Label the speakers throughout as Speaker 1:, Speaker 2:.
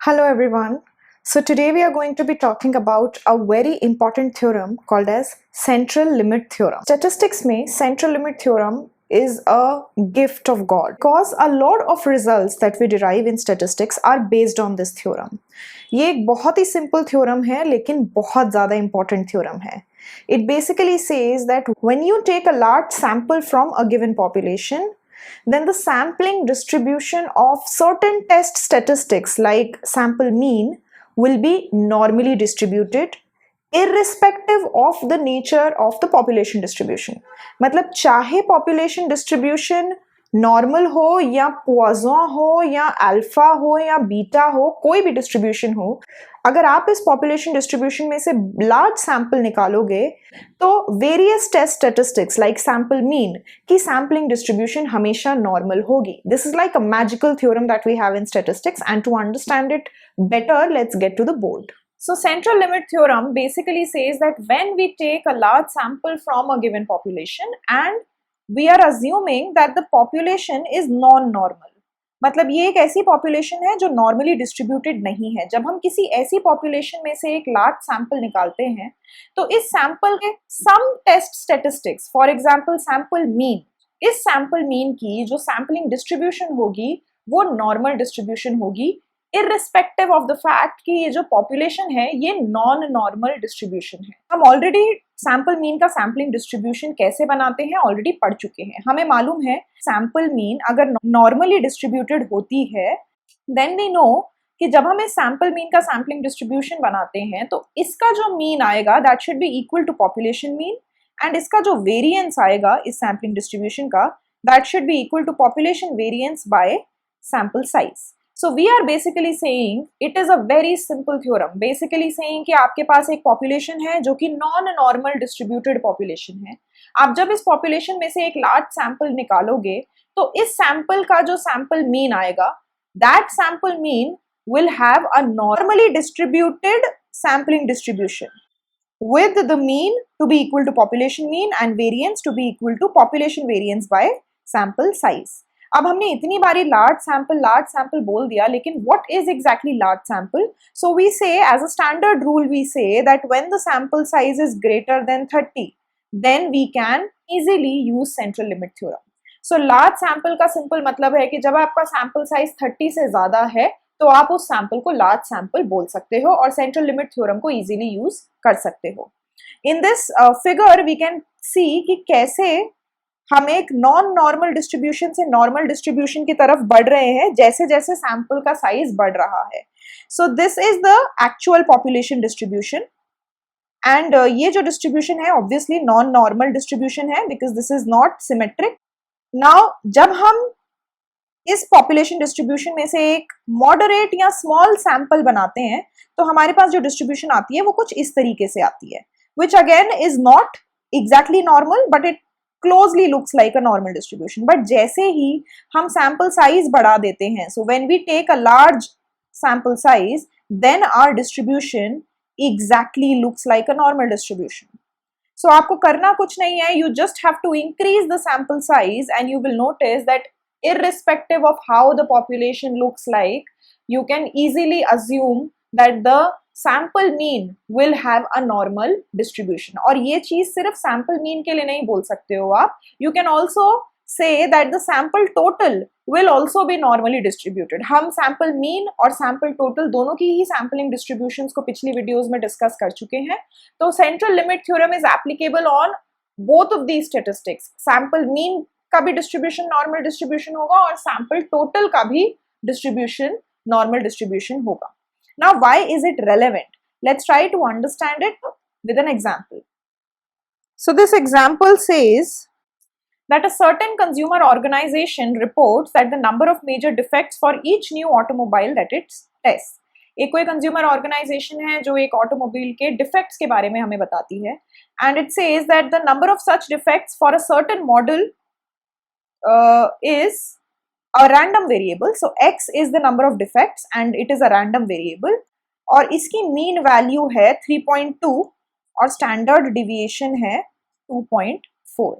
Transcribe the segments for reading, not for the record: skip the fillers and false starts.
Speaker 1: Hello everyone. So today we are going to be talking about a very important theorem called as central limit theorem. Statistics में central limit theorem is a gift of God because a lot of results that we derive in statistics are based on this theorem. ये एक बहुत ही simple theorem है लेकिन बहुत ज़्यादा important theorem है. It basically says that when you take a large sample from a given population, then the sampling distribution of certain test statistics like sample mean will be normally distributed irrespective of the nature of the population distribution. मतलब चाहे population distribution normal हो या poison हो या alpha हो या beta हो, कोई भी डिस्ट्रीब्यूशन हो, अगर आप इस पॉपुलेशन डिस्ट्रीब्यूशन में से लार्ज सैंपल निकालोगे तो various test statistics like sample mean की सैम्पलिंग डिस्ट्रीब्यूशन हमेशा नॉर्मल होगी. This is like a magical theorem that we have in statistics and to understand it better, let's get to the board. So central limit theorem basically says that when we take a large sample from a given population and we are assuming that the population is non-normal, मतलब ये एक ऐसी population है जो normally distributed नहीं है. जब हम किसी ऐसी population में से एक large sample निकालते हैं तो इस sample के some test statistics, for example sample mean, इस sample mean की जो sampling distribution होगी वो normal distribution होगी irrespective of the fact कि ये जो population है ये non-normal distribution है. हम already sample mean का sampling distribution कैसे बनाते हैं already पढ़ चुके हैं. हमें मालूम है sample mean अगर normally distributed होती है then we know कि जब हम इस sample mean का sampling distribution बनाते हैं तो इसका जो mean आएगा that should be equal to population mean and इसका जो variance आएगा इस sampling distribution का that should be equal to population variance by sample size. So we are basically saying it is a very simple theorem. Basically saying कि आपके पास एक population है जो कि non-normal distributed population है. आप जब इस population में से एक large sample निकालोगे तो इस sample का जो sample mean आएगा that sample mean will have a normally distributed sampling distribution with the mean to be equal to population mean and variance to be equal to population variance by sample size. अब हमने इतनी बारी large sample बोल दिया लेकिन what is exactly large sample? So we say as a standard rule we say that when the sample size is greater than 30 then we can easily use central limit theorem. So large sample का simple मतलब है कि जब आपका sample size 30 से ज्यादा है तो आप उस सैंपल को लार्ज सैंपल बोल सकते हो और सेंट्रल लिमिट थ्योरम को इजीली यूज कर सकते हो. In this figure we can see कि कैसे हम एक नॉन नॉर्मल डिस्ट्रीब्यूशन से नॉर्मल डिस्ट्रीब्यूशन की तरफ बढ़ रहे हैं जैसे जैसे सैंपल का साइज बढ़ रहा है. So this is the actual population distribution and ये जो डिस्ट्रीब्यूशन है ऑब्वियसली नॉन नॉर्मल डिस्ट्रीब्यूशन है because this is not symmetric. Now जब हम इस पॉपुलेशन डिस्ट्रीब्यूशन में से एक मॉडरेट या स्मॉल सैंपल बनाते हैं तो हमारे पास जो डिस्ट्रीब्यूशन आती है वो कुछ इस तरीके से आती है which again is not exactly normal but it closely looks like a normal distribution. But जैसे ही हम sample size बढ़ा देते हैं, so when we take a large sample size, then our distribution exactly looks like a normal distribution. So आपको करना कुछ नहीं है, you just have to increase the sample size and you will notice that irrespective of how the population looks like, you can easily assume that the sample mean will have a normal distribution. और ये चीज सिर्फ sample mean के लिए नहीं बोल सकते हो आप. You can also say that the sample total will also be normally distributed. हम सैंपल मीन और सैंपल टोटल दोनों की ही सैंपलिंग डिस्ट्रीब्यूशंस को पिछली वीडियोस में डिस्कस कर चुके हैं. तो central limit theorem is applicable on both of these statistics. Sample mean का भी डिस्ट्रीब्यूशन नॉर्मल डिस्ट्रीब्यूशन होगा और सैंपल टोटल का भी डिस्ट्रीब्यूशन नॉर्मल डिस्ट्रीब्यूशन होगा. Now, why is it relevant? Let's try to understand it with an example. So, this example says that a certain consumer organization reports that the number of major defects for each new automobile that it tests. एक कोई consumer organization है जो एक automobile के defects के बारे में हमें बताती है and it says that the number of such defects for a certain model is a random variable. So x is the number of defects and it is a random variable और इसकी mean value है 3.2 और standard deviation है 2.4.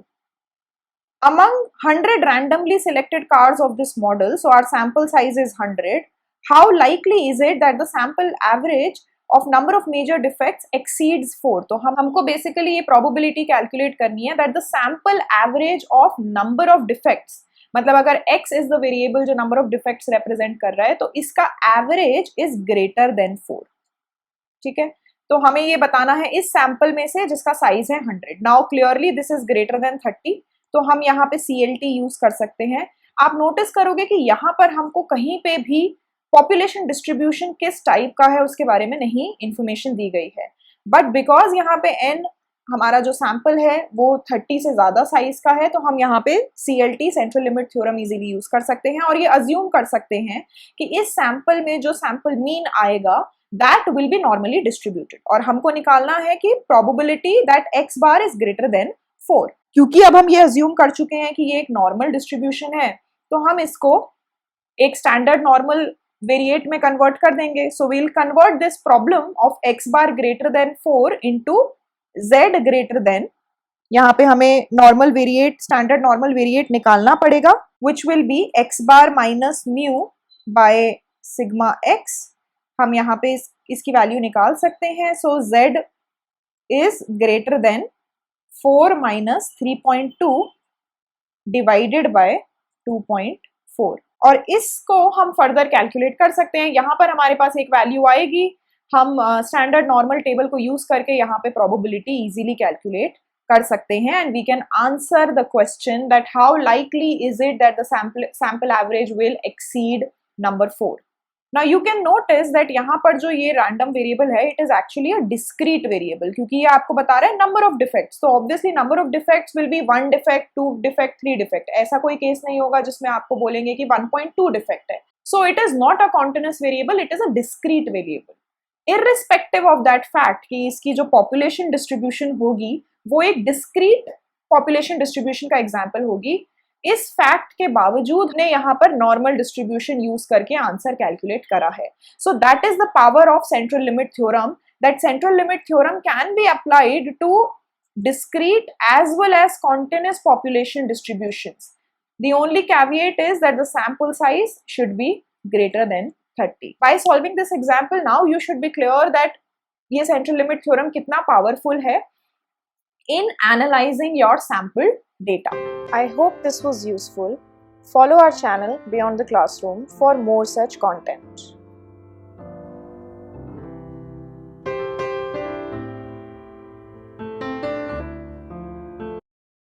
Speaker 1: among 100 randomly selected cars of this model, so our sample size is 100, how likely is it that the sample average of number of major defects exceeds 4? तो हमको basically ये probability calculate करनी है that the sample average of number of defects, मतलब अगर x is the variable जो number of defects represent कर रहा है तो इसका average is greater than 4. ठीक है, तो हमें ये बताना है इस सैंपल में से जिसका साइज है 100. Now clearly this is greater than 30, तो हम यहाँ पे CLT यूज कर सकते हैं. आप नोटिस करोगे कि यहाँ पर हमको कहीं पे भी पॉपुलेशन डिस्ट्रीब्यूशन किस टाइप का है उसके बारे में नहीं इंफॉर्मेशन दी गई है, बट बिकॉज यहाँ पे n हमारा जो सैंपल है वो 30 से ज्यादा साइज का है, तो हम यहाँ पे CLT central limit theorem easily use कर सकते हैं और ये अज्यूम कर सकते हैं कि इस सैंपल में जो सैंपल मीन आएगा that will be normally distributed, और हमको निकालना है कि probability that x bar is greater than 4. क्योंकि अब हम ये अज्यूम कर चुके हैं कि ये एक नॉर्मल डिस्ट्रीब्यूशन है, तो हम इसको एक स्टैंडर्ड नॉर्मल वेरिएट में कन्वर्ट कर देंगे. So we'll convert this problem of x bar greater than 4 into z greater than, यहाँ पे हमें normal variate, standard normal variate निकालना पड़ेगा, which will be x bar minus mu by sigma x. हम यहाँ पे इसकी वैल्यू निकाल सकते हैं. सो z is greater then 4 minus 3.2 divided by 2.4, और इसको हम फर्दर कैलकुलेट कर सकते हैं. यहाँ पर हमारे पास एक वैल्यू आएगी, हम स्टैंडर्ड नॉर्मल टेबल को यूज करके यहाँ पे प्रोबेबिलिटी इजीली कैलकुलेट कर सकते हैं, and we can answer the question that how likely is it that the sample average will exceed number 4. Now you can notice that यहाँ पर जो ये random variable है, it is actually a discrete variable, क्योंकि ये आपको बता रहा है number of defects. तो obviously number of defects will be 1 defect, 2 defect, 3 defect. ऐसा कोई केस नहीं होगा जिसमें आपको बोलेंगे कि 1.2 defect है. So it is not a continuous variable, it is a discrete variable. Irrespective of that fact कि इसकी जो population distribution होगी वो एक discrete population distribution का example होगी, इस फैक्ट के बावजूद ने यहाँ पर नॉर्मल डिस्ट्रीब्यूशन यूज करके आंसर कैलकुलेट करा है. So that is the power of central limit theorem, that central limit theorem can be applied to discrete as well as continuous population distributions. The only caveat is that the sample size should be greater than 30. By solving this example now you should be clear that ये central limit theorem कितना powerful है in analyzing your sample data. I hope this was useful. Follow our channel Beyond the Classroom for more such content.